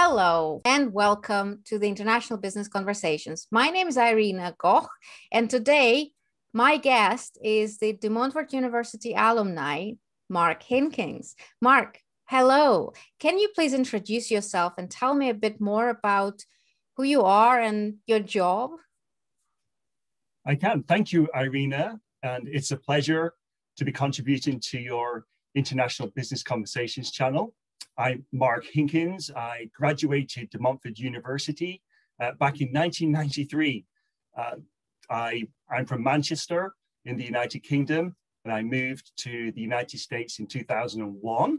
Hello and welcome to the International Business Conversations. My name is Irina Koch, and today my guest is the De Montfort University alumni, Mark Hinkins. Mark, hello. Can you please introduce yourself and tell me a bit more about who you are and your job? I can. Thank you, Irina. And it's a pleasure to be contributing to your International Business Conversations channel. I'm Mark Hinkins. I graduated De Montfort University back in 1993. I'm from Manchester in the United Kingdom, and I moved to the United States in 2001.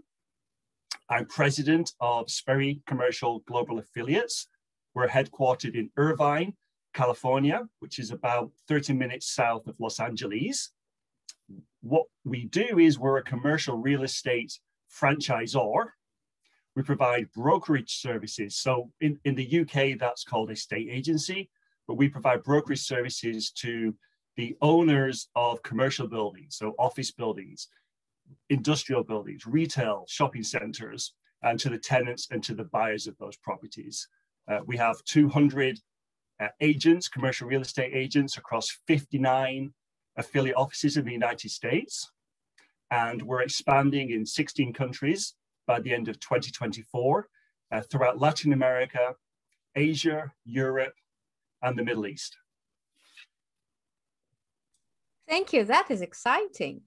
I'm president of Sperry Commercial Global Affiliates. We're headquartered in Irvine, California, which is about 30 minutes south of Los Angeles. What we do is we're a commercial real estate franchisor. We provide brokerage services. So in the UK, that's called a state agency, but we provide brokerage services to the owners of commercial buildings, so office buildings, industrial buildings, retail, shopping centers, and to the tenants and to the buyers of those properties. We have 200 agents, commercial real estate agents across 59 affiliate offices in the United States. And we're expanding in 16 countries by the end of 2024 throughout Latin America, Asia, Europe, and the Middle East. Thank you. That is exciting.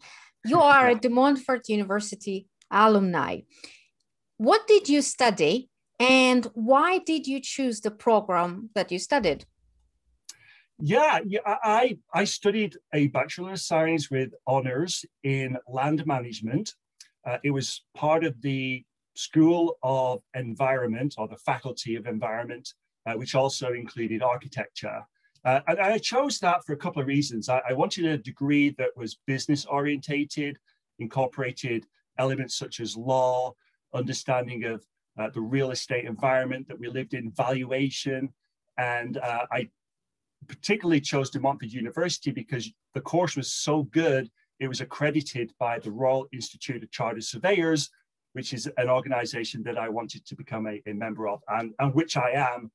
You are a De Montfort University alumni. What did you study and why did you choose the program that you studied? I studied a Bachelor of Science with honors in land management. It was part of the School of Environment, or the Faculty of Environment, which also included architecture. And I chose that for a couple of reasons. I wanted a degree that was business orientated, incorporated elements such as law, understanding of the real estate environment that we lived in, valuation. And I particularly chose De Montfort University because the course was so good. It was accredited by the Royal Institute of Chartered Surveyors, which is an organization that I wanted to become a member of, and which I am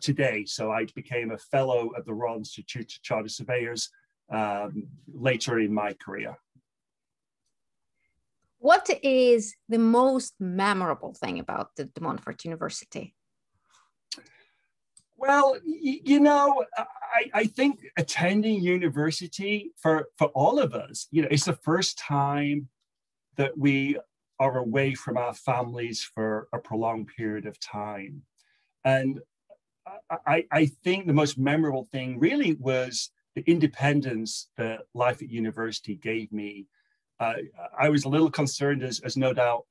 today. So I became a fellow of the Royal Institute of Chartered Surveyors later in my career. What is the most memorable thing about the De Montfort University? Well, I think attending university for all of us, it's the first time that we are away from our families for a prolonged period of time. And I think the most memorable thing really was the independence that life at university gave me. I was a little concerned, as no doubt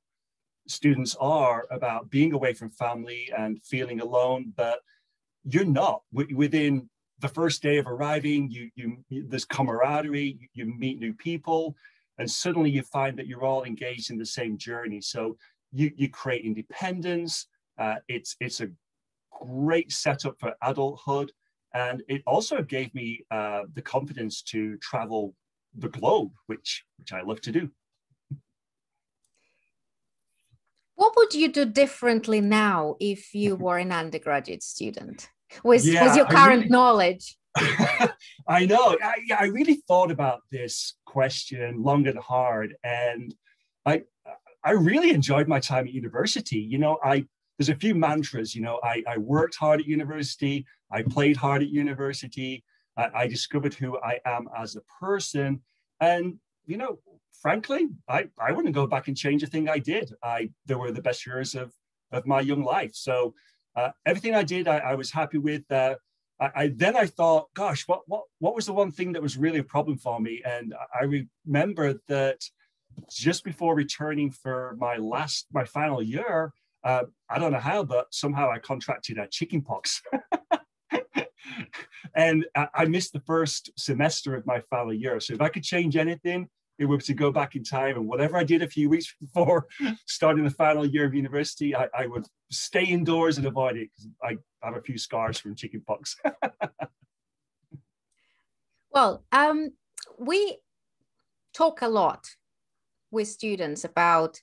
students are, about being away from family and feeling alone, but you're not. Within the first day of arriving, there's camaraderie, you meet new people, and suddenly you find that you're all engaged in the same journey. So you create independence. It's a great setup for adulthood. And it also gave me the confidence to travel the globe, which I love to do. What would you do differently now if you were an undergraduate student with your current knowledge? I know. I really thought about this question long and hard, and I really enjoyed my time at university. There's a few mantras. I worked hard at university. I played hard at university. I discovered who I am as a person, and frankly, I wouldn't go back and change a thing I did. They were the best years of my young life. So everything I did, I was happy with. Then I thought, gosh, what was the one thing that was really a problem for me? And I remember that just before returning for my final year, I don't know how, but somehow I contracted chickenpox. And I missed the first semester of my final year. So if I could change anything, it was to go back in time, and whatever I did a few weeks before starting the final year of university, I would stay indoors and avoid it because I have a few scars from chickenpox. Well, we talk a lot with students about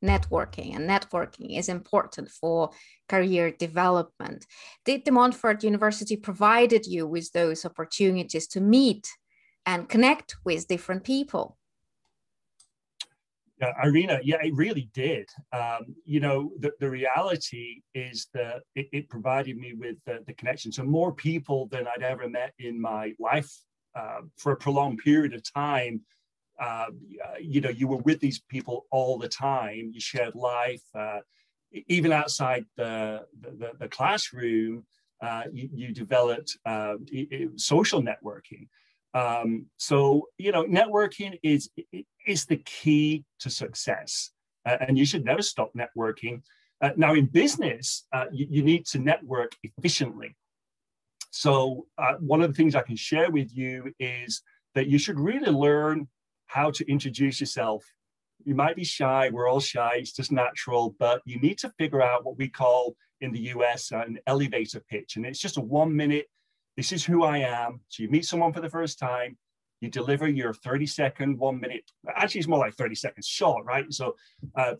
networking, and networking is important for career development. Did De Montfort University provided you with those opportunities to meet and connect with different people? Irina, yeah, it really did. You know, the reality is that it provided me with the connection. So more people than I'd ever met in my life for a prolonged period of time. You know, you were with these people all the time. You shared life, even outside the classroom. You developed social networking. So, you know, networking is the key to success, and you should never stop networking. Now, in business, you need to network efficiently. So one of the things I can share with you is that you should really learn how to introduce yourself. You might be shy, we're all shy, it's just natural, but you need to figure out what we call in the US an elevator pitch. And it's just a 1 minute, this is who I am. So you meet someone for the first time, you deliver your 30-second, 1 minute, actually it's more like 30 seconds short, right? So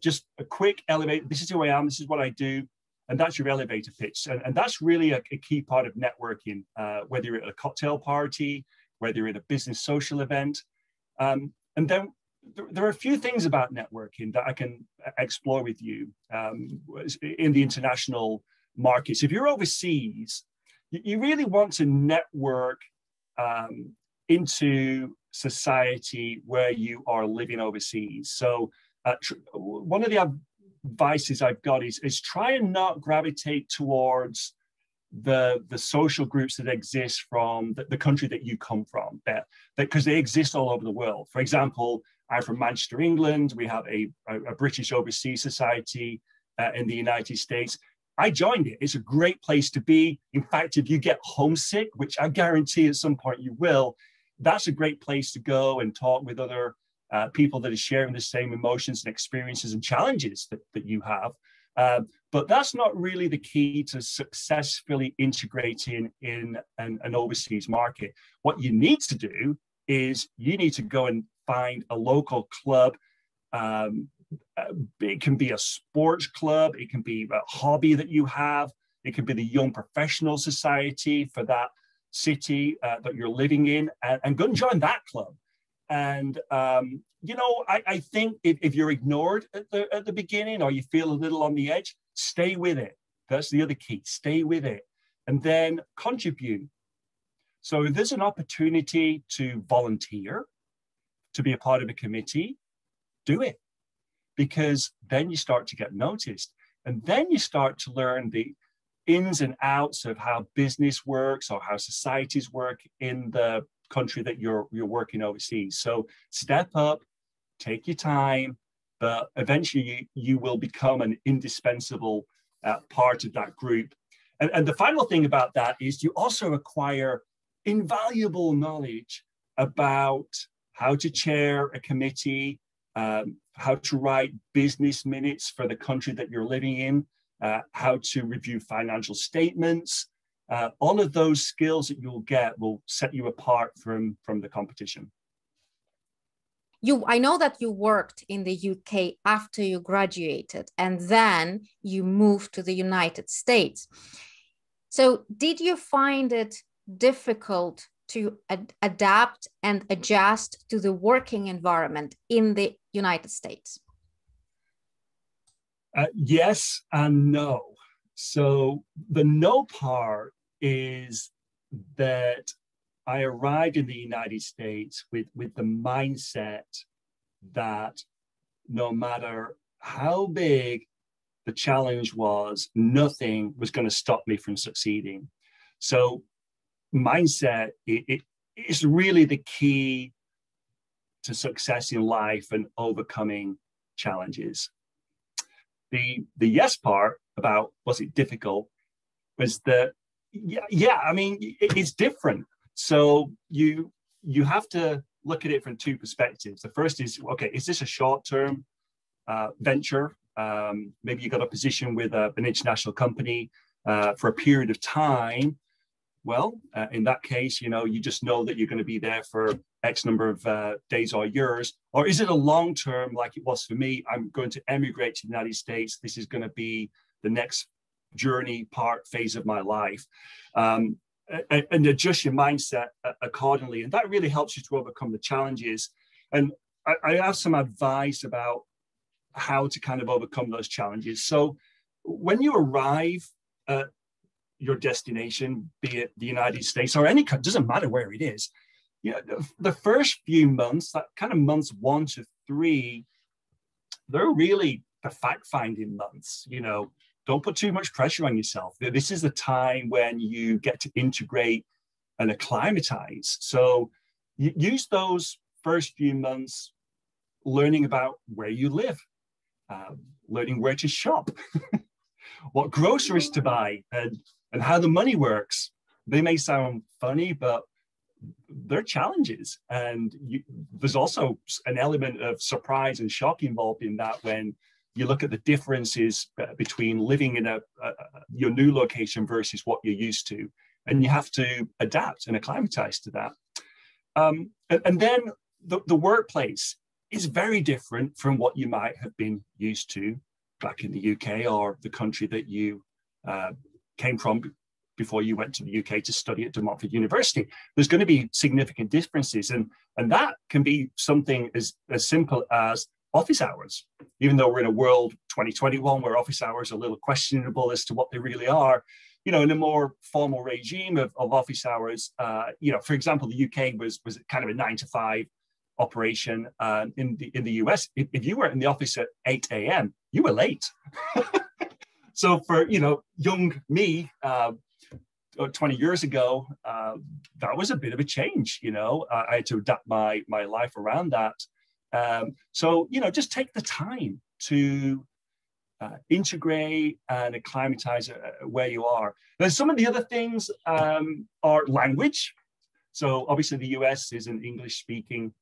just a quick elevator, this is who I am, this is what I do. And that's your elevator pitch. And that's really a key part of networking, whether you're at a cocktail party, whether you're at a business social event. And then there are a few things about networking that I can explore with you in the international markets. If you're overseas, you really want to network into society where you are living overseas. So one of the advices I've got is try and not gravitate towards the social groups that exist from the country that you come from, because they exist all over the world. For example, I'm from Manchester, England. We have a British Overseas Society in the United States. I joined it. It's a great place to be. In fact, if you get homesick, which I guarantee at some point you will, that's a great place to go and talk with other people that are sharing the same emotions and experiences and challenges that you have. But that's not really the key to successfully integrating in an overseas market. What you need to do is you need to go and find a local club. It can be a sports club. It can be a hobby that you have. It can be the Young Professional Society for that city that you're living in, and go and join that club. And, you know, I think if you're ignored at the beginning, or you feel a little on the edge, stay with it. That's the other key. Stay with it and then contribute. So if there's an opportunity to volunteer, to be a part of a committee, do it, because then you start to get noticed. And then you start to learn the ins and outs of how business works or how societies work in the country that you're working overseas. So step up, take your time, but eventually you will become an indispensable part of that group. And the final thing about that is you also acquire invaluable knowledge about how to chair a committee, how to write business minutes for the country that you're living in, how to review financial statements. All of those skills that you'll get will set you apart from the competition. I know that you worked in the UK after you graduated, and then you moved to the United States. So did you find it difficult to adapt and adjust to the working environment in the United States? Yes and no. So the no part is that I arrived in the United States with the mindset that no matter how big the challenge was, nothing was going to stop me from succeeding. So mindset it is really the key to success in life and overcoming challenges. The yes part about was it difficult was that I mean it's different. So you have to look at it from two perspectives. The first is, okay, is this a short-term venture? Maybe you got a position with an international company for a period of time. Well, in that case, you just know that you're going to be there for X number of days or years? Or is it a long term, like it was for me? I'm going to emigrate to the United States. This is going to be the next journey phase of my life. And adjust your mindset accordingly. And that really helps you to overcome the challenges. And I have some advice about how to kind of overcome those challenges. So when you arrive at your destination, be it the United States or any country, doesn't matter where it is, the first few months, that kind of months 1 to 3, they're really the fact-finding months. Don't put too much pressure on yourself. This is the time when you get to integrate and acclimatize. So you use those first few months learning about where you live, learning where to shop, what groceries to buy, and how the money works. They may sound funny, but they're challenges. And there's also an element of surprise and shock involved in that when you look at the differences between living in your new location versus what you're used to. And you have to adapt and acclimatize to that. And then the workplace is very different from what you might have been used to back in the UK or the country that you came from before you went to the UK to study at De Montfort University. There's going to be significant differences. And that can be something as simple as office hours. Even though we're in a world 2021 where office hours are a little questionable as to what they really are, in a more formal regime of office hours, for example, the UK was kind of a 9 to 5 operation. In the US, if you were in the office at 8 a.m., you were late. So for young me, 20 years ago, that was a bit of a change. I had to adapt my life around that. So just take the time to integrate and acclimatize where you are. Then some of the other things are language. So obviously the US is an English-speaking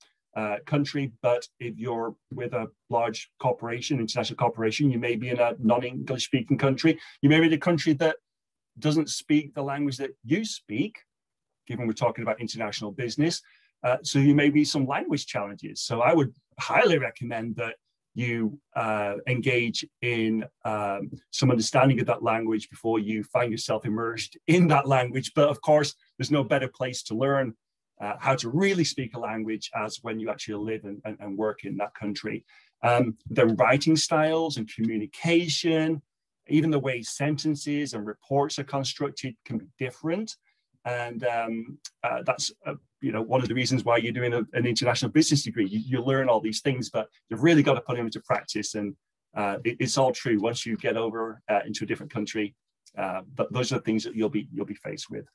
country, but if you're with a large corporation, international corporation, you may be in a non-English speaking country. You may be in a country that doesn't speak the language that you speak, given we're talking about international business. So you may be some language challenges. So I would highly recommend that you engage in some understanding of that language before you find yourself immersed in that language. But of course, there's no better place to learn how to really speak a language as when you actually live and work in that country. The writing styles and communication, even the way sentences and reports are constructed can be different. And that's one of the reasons why you're doing an international business degree. You learn all these things, but you've really got to put them into practice. And it's all true once you get over into a different country. But those are the things that you'll be faced with.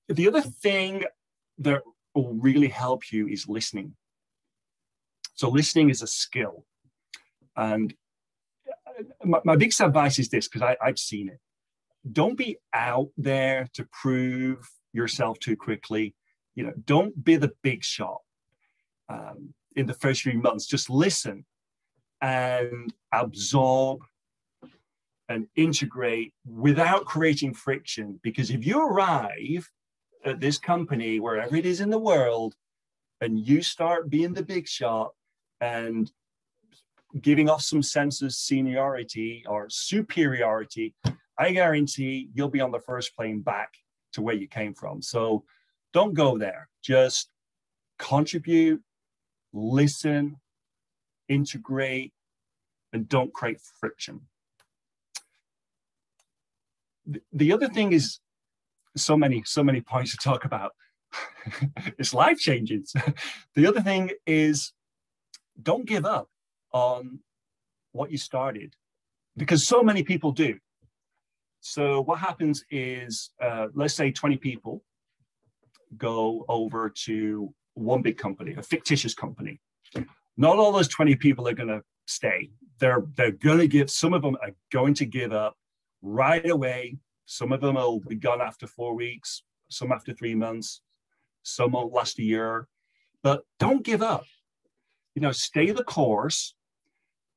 The other thing that will really help you is listening. So listening is a skill. And my biggest advice is this, because I've seen it. Don't be out there to prove yourself too quickly. Don't be the big shot in the first few months. Just listen and absorb and integrate without creating friction. Because if you arrive at this company, wherever it is in the world, and you start being the big shot and giving off some sense of seniority or superiority, I guarantee you'll be on the first plane back to where you came from. So don't go there. Just contribute, listen, integrate, and don't create friction. The other thing is so many points to talk about. It's life changing. The other thing is don't give up on what you started, because so many people do. So what happens is, let's say 20 people go over to one big company, a fictitious company. Not all those 20 people are going to stay. They're going to give, some of them are going to give up right away. Some of them will be gone after 4 weeks, some after 3 months, some will last a year. But don't give up. Stay the course,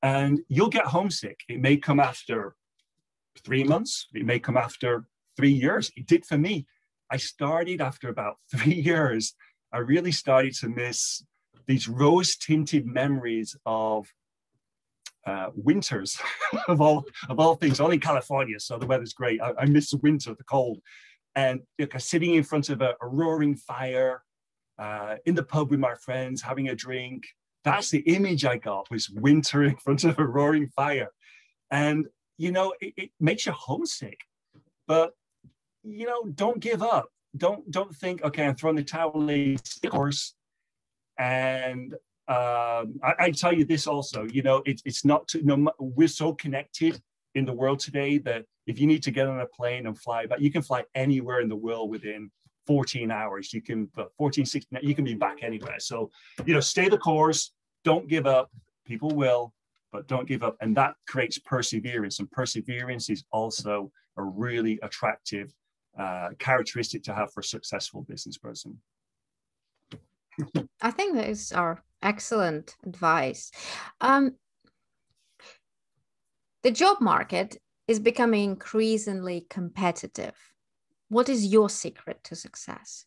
and you'll get homesick. It may come after 3 months. It may come after 3 years. It did for me. I started after about 3 years. I really started to miss these rose-tinted memories of winters of all things. I'm in California, so the weather's great. I miss the winter, the cold, and sitting in front of a roaring fire in the pub with my friends, having a drink. That's the image I got, was winter in front of a roaring fire. And it makes you homesick, but don't give up. Don't think, okay, I'm throwing the towel in the course. And I tell you this also, it's not we're so connected in the world today that if you need to get on a plane and fly back, you can fly anywhere in the world within 14 hours. You can 16, you can be back anywhere. So, stay the course, don't give up. People will, but don't give up. And that creates perseverance. And perseverance is also a really attractive characteristic to have for a successful business person. I think that is our excellent advice. The job market is becoming increasingly competitive. What is your secret to success?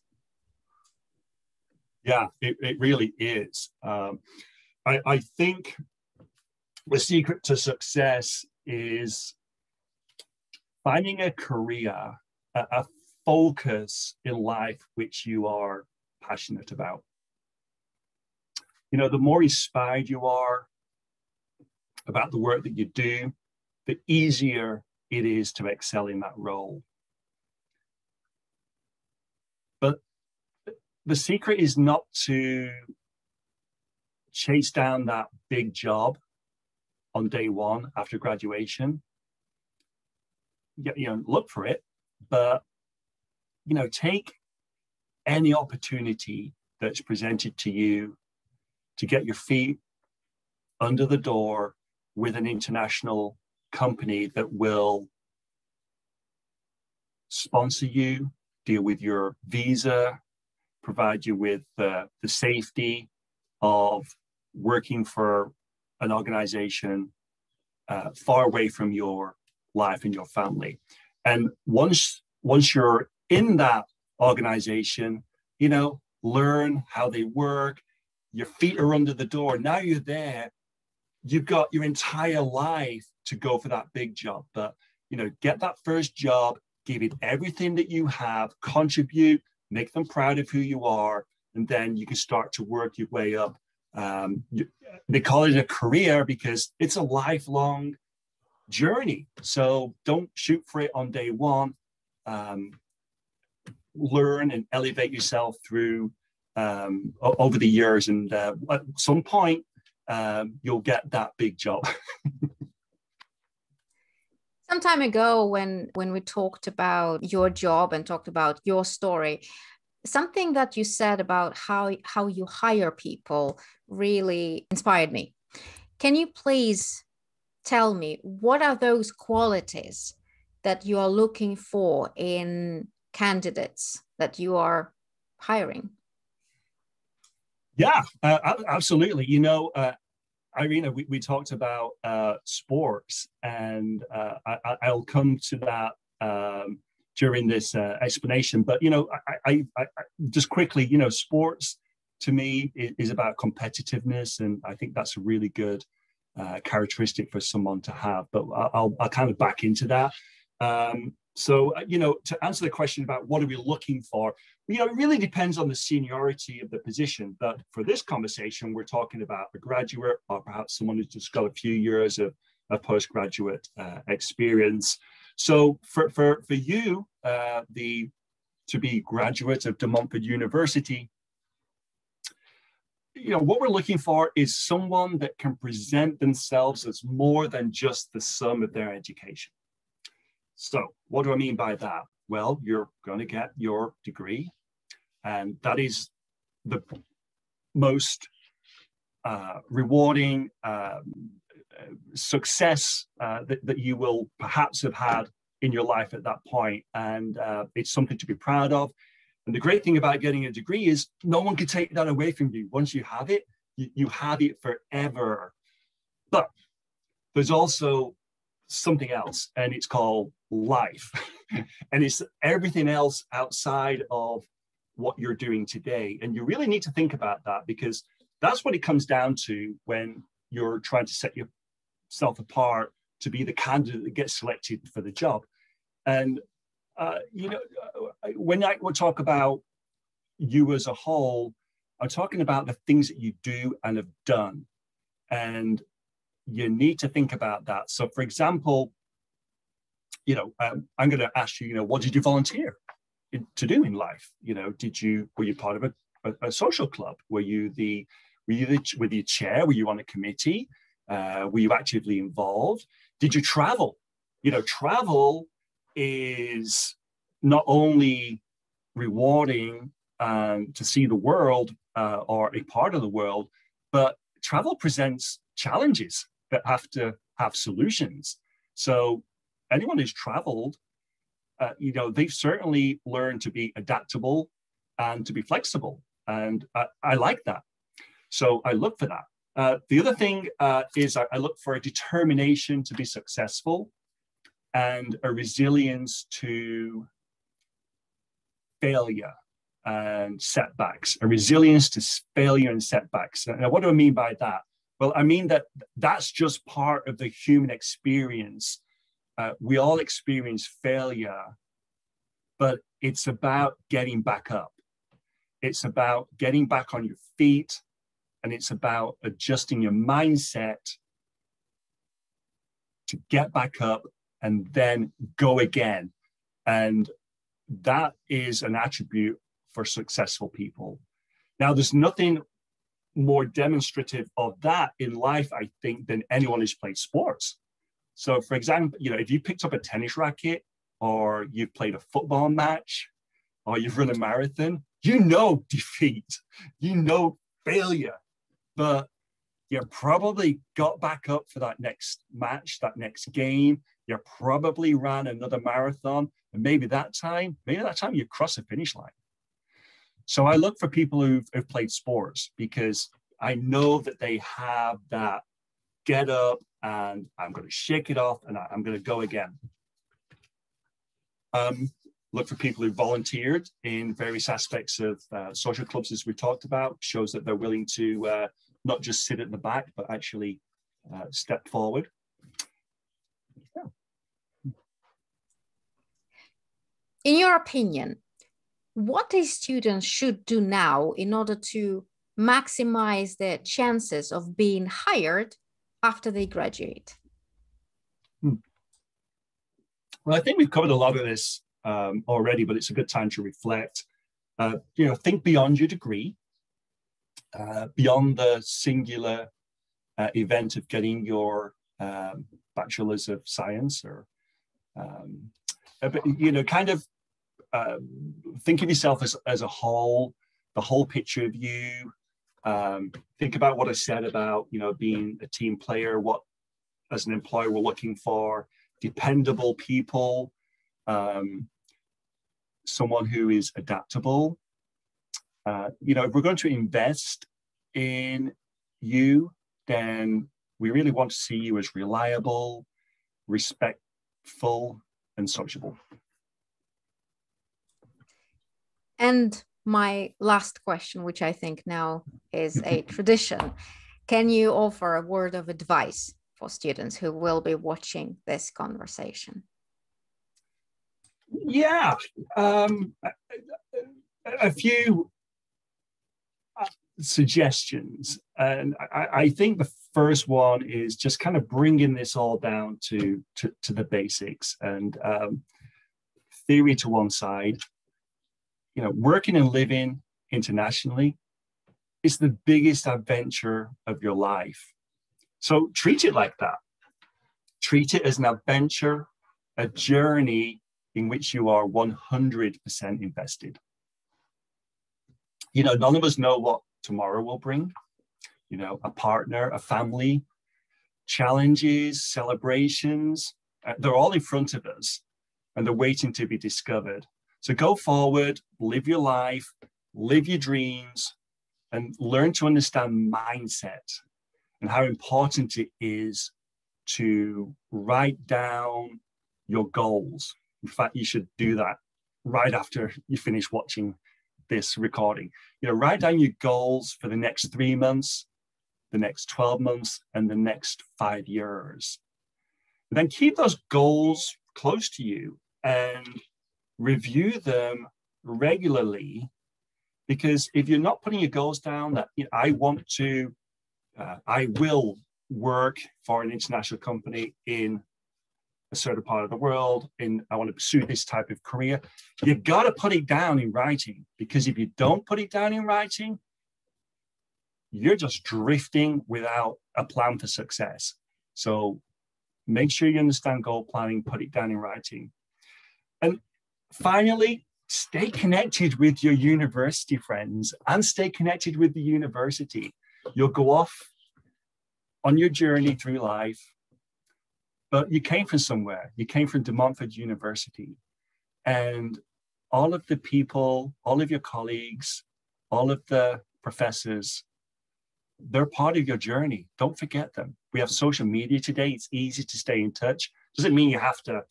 Yeah, it really is. I think the secret to success is finding a career, a focus in life which you are passionate about. The more inspired you are about the work that you do, the easier it is to excel in that role. But the secret is not to chase down that big job on day one after graduation. Look for it, but take any opportunity that's presented to you to get your feet under the door with an international company that will sponsor you, deal with your visa, provide you with the safety of working for an organization far away from your life and your family. And once you're in that organization, learn how they work. Your feet are under the door. Now you're there. You've got your entire life to go for that big job. But, get that first job, give it everything that you have, contribute, make them proud of who you are, and then you can start to work your way up. They call it a career because it's a lifelong journey. So don't shoot for it on day one. Learn and elevate yourself through over the years, and at some point you'll get that big job. Some time ago, when we talked about your job and talked about your story, something that you said about how you hire people really inspired me. Can you please tell me, what are those qualities that you are looking for in candidates that you are hiring? Yeah, absolutely. Irina, we talked about sports, and I'll come to that during this explanation. But I just quickly, sports to me is about competitiveness, and I think that's a really good characteristic for someone to have. But I'll kind of back into that. So, to answer the question about what are we looking for, it really depends on the seniority of the position. But for this conversation, we're talking about a graduate, or perhaps someone who's just got a few years of postgraduate experience. So for you, to be graduate of De Montfort University, what we're looking for is someone that can present themselves as more than just the sum of their education. So what do I mean by that? Well, you're going to get your degree, and that is the most rewarding success that you will perhaps have had in your life at that point. And it's something to be proud of. And the great thing about getting a degree is no one can take that away from you. Once you have it, you have it forever. But there's also something else, and it's called life. And it's everything else outside of what you're doing today. And you really need to think about that, because that's what it comes down to when you're trying to set yourself apart to be the candidate that gets selected for the job. And when I would talk about you as a whole, I'm talking about the things that you do and have done. And you need to think about that. So for example, I'm going to ask you, what did you volunteer to do in life? Were you part of a social club? Were you the chair? Were you on a committee? Were you actively involved? Did you travel? Travel is not only rewarding to see the world or a part of the world, but travel presents challenges that have to have solutions. So anyone who's traveled, they've certainly learned to be adaptable and to be flexible. And I like that. So I look for that. The other thing is I look for a determination to be successful and a resilience to failure and setbacks, a resilience to failure and setbacks. Now, what do I mean by that? Well, I mean that that's just part of the human experience. We all experience failure, but it's about getting back up. It's about getting back on your feet, and it's about adjusting your mindset to get back up and then go again. And that is an attribute for successful people. Now, there's nothing more demonstrative of that in life, I think, than anyone who's played sports. So for example, if you picked up a tennis racket, or you've played a football match, or you've run a marathon, defeat, failure, but you probably got back up for that next match, that next game. You probably ran another marathon, and maybe that time you cross the finish line. So I look for people who've played sports, because I know that they have that get up and I'm going to shake it off and I'm going to go again. Look for people who volunteered in various aspects of social clubs, as we talked about. Shows that they're willing to not just sit at the back, but actually step forward. Yeah. In your opinion, what a student should do now in order to maximize their chances of being hired after they graduate? Well, I think we've covered a lot of this already, but it's a good time to reflect. Think beyond your degree, beyond the singular event of getting your bachelor's of science, or think of yourself as a whole, the whole picture of you. Think about what I said about being a team player, what as an employer we're looking for: dependable people, someone who is adaptable. If we're going to invest in you, then we really want to see you as reliable, respectful, and sociable. And my last question, which I think now is a tradition, can you offer a word of advice for students who will be watching this conversation? Yeah, a few suggestions. And I think the first one is just kind of bringing this all down to the basics, and theory to one side. Working and living internationally is the biggest adventure of your life. So treat it like that. Treat it as an adventure, a journey in which you are 100% invested. None of us know what tomorrow will bring. A partner, a family, challenges, celebrations, they're all in front of us, and they're waiting to be discovered. So go forward, live your life, live your dreams, and learn to understand mindset and how important it is to write down your goals. In fact, you should do that right after you finish watching this recording. Write down your goals for the next 3 months, the next 12 months, and the next 5 years. And then keep those goals close to you and review them regularly, because if you're not putting your goals down that I will work for an international company in a certain part of the world, I want to pursue this type of career, you've got to put it down in writing, because if you don't put it down in writing, you're just drifting without a plan for success. So make sure you understand goal planning, put it down in writing. And finally, stay connected with your university friends and stay connected with the university. You'll go off on your journey through life, but you came from somewhere. You came from De Montfort University, and all of the people, all of your colleagues, all of the professors, they're part of your journey. Don't forget them. We have social media today. It's easy to stay in touch. Doesn't mean you have to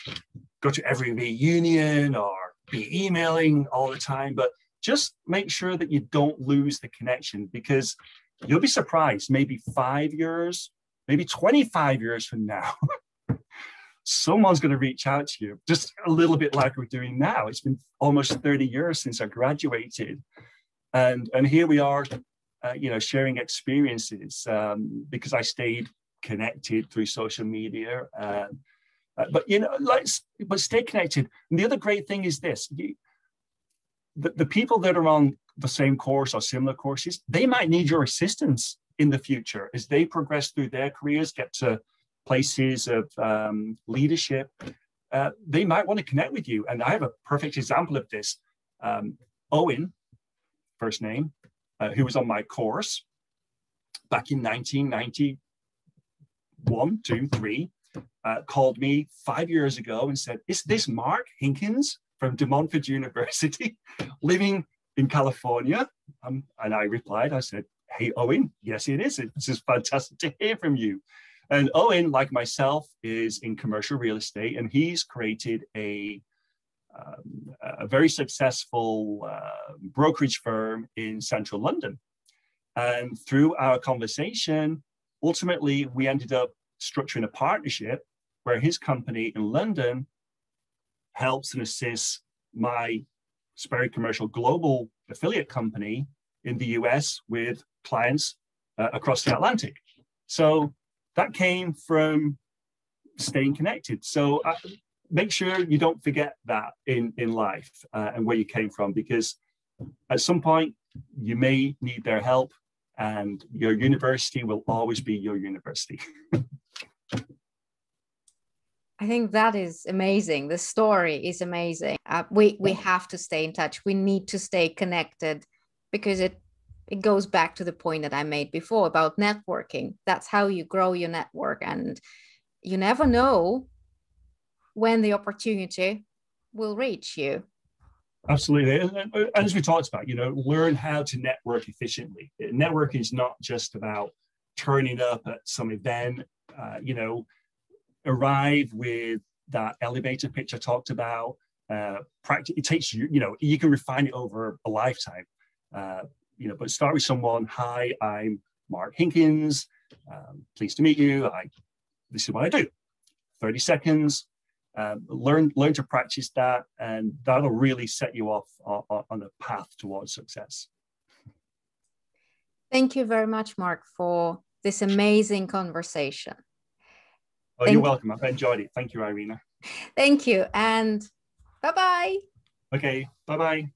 go to every reunion or be emailing all the time, but just make sure that you don't lose the connection, because you'll be surprised, maybe 5 years, maybe 25 years from now, someone's going to reach out to you, just a little bit like we're doing now. It's been almost 30 years since I graduated. And here we are, sharing experiences, because I stayed connected through social media. But stay connected. And the other great thing is this: the people that are on the same course or similar courses, they might need your assistance in the future as they progress through their careers, get to places of leadership. They might want to connect with you. And I have a perfect example of this. Owen, first name, who was on my course back in 1991, 2, 3, called me 5 years ago and said, "Is this Mark Hinkins from De Montfort University living in California?" And I replied, I said, "Hey, Owen, yes, it is. It's just fantastic to hear from you." And Owen, like myself, is in commercial real estate, and he's created a very successful brokerage firm in central London. And through our conversation, ultimately, we ended up structuring a partnership where his company in London helps and assists my Sperry Commercial Global affiliate company in the US with clients across the Atlantic. So that came from staying connected. So make sure you don't forget that in life and where you came from, because at some point you may need their help, and your university will always be your university. I think that is amazing. The story is amazing. We have to stay in touch. We need to stay connected, because it goes back to the point that I made before about networking. That's how you grow your network, and you never know when the opportunity will reach you. Absolutely. And as we talked about, learn how to network efficiently. Networking is not just about turning up at some event, arrive with that elevator pitch I talked about. Practice. It takes you can refine it over a lifetime. But start with someone. "Hi, I'm Mark Hinkins. Pleased to meet you. This is what I do." 30 seconds. Learn to practice that, and that'll really set you off on a path towards success. Thank you very much, Mark, for this amazing conversation. Oh, you're welcome. I've enjoyed it. Thank you, Irina. Thank you, and bye-bye. Okay, bye-bye.